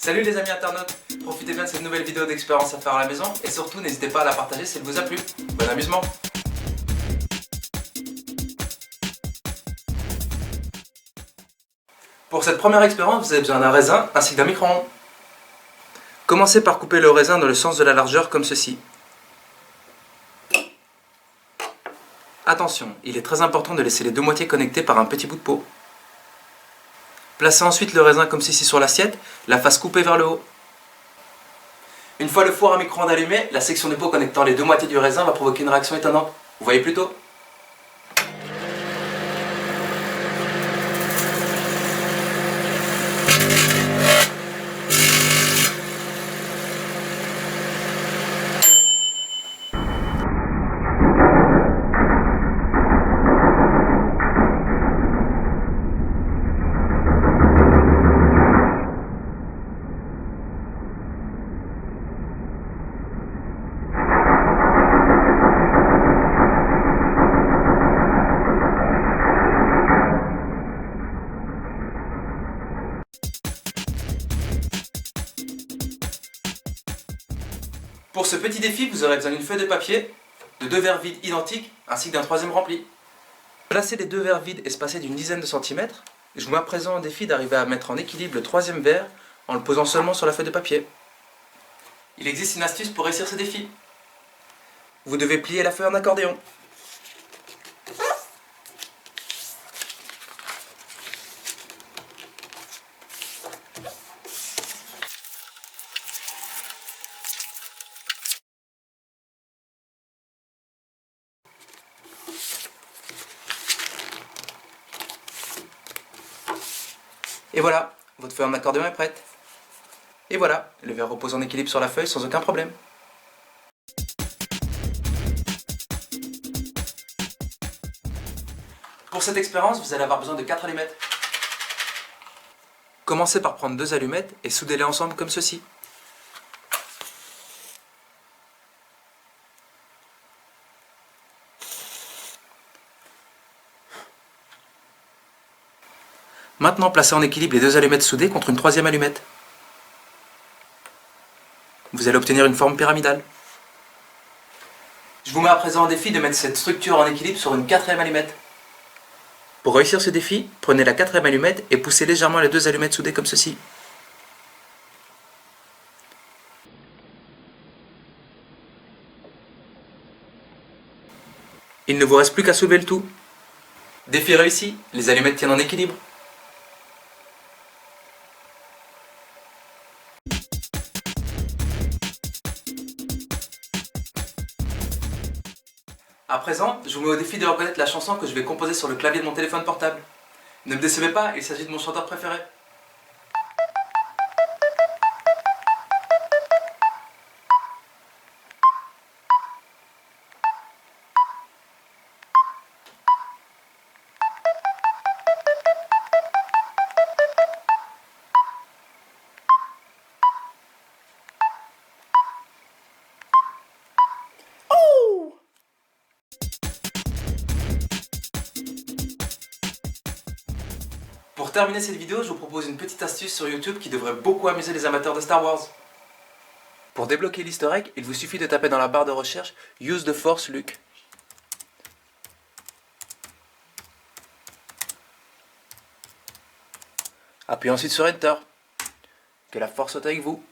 Salut les amis internautes, profitez bien de cette nouvelle vidéo d'expérience à faire à la maison et surtout n'hésitez pas à la partager si elle vous a plu. Bon amusement! Pour cette première expérience, vous avez besoin d'un raisin ainsi que d'un micro-ondes. Commencez par couper le raisin dans le sens de la largeur comme ceci. Attention, il est très important de laisser les deux moitiés connectées par un petit bout de peau. Placez ensuite le raisin comme ceci sur l'assiette, la face coupée vers le haut. Une fois le four à micro-ondes allumé, la section de peau connectant les deux moitiés du raisin va provoquer une réaction étonnante. Vous voyez plutôt? Pour ce petit défi, vous aurez besoin d'une feuille de papier, de deux verres vides identiques, ainsi que d'un troisième rempli. Placez les deux verres vides espacés d'une dizaine de centimètres. Je vous mets à présent au défi d'arriver à mettre en équilibre le troisième verre en le posant seulement sur la feuille de papier. Il existe une astuce pour réussir ce défi. Vous devez plier la feuille en accordéon. Et voilà, votre feuille en accordéon est prête. Et voilà, le verre repose en équilibre sur la feuille sans aucun problème. Pour cette expérience, vous allez avoir besoin de 4 allumettes. Commencez par prendre 2 allumettes et soudez-les ensemble comme ceci. Maintenant, placez en équilibre les 2 allumettes soudées contre une troisième allumette. Vous allez obtenir une forme pyramidale. Je vous mets à présent en défi de mettre cette structure en équilibre sur une 4e allumette. Pour réussir ce défi, prenez la 4e allumette et poussez légèrement les 2 allumettes soudées comme ceci. Il ne vous reste plus qu'à soulever le tout. Défi réussi, les allumettes tiennent en équilibre. À présent, je vous mets au défi de reconnaître la chanson que je vais composer sur le clavier de mon téléphone portable. Ne me décevez pas, il s'agit de mon chanteur préféré. Pour terminer cette vidéo, je vous propose une petite astuce sur YouTube qui devrait beaucoup amuser les amateurs de Star Wars. Pour débloquer l'easter egg, il vous suffit de taper dans la barre de recherche « Use the Force Luke ». Appuyez ensuite sur Enter. Que la force soit avec vous.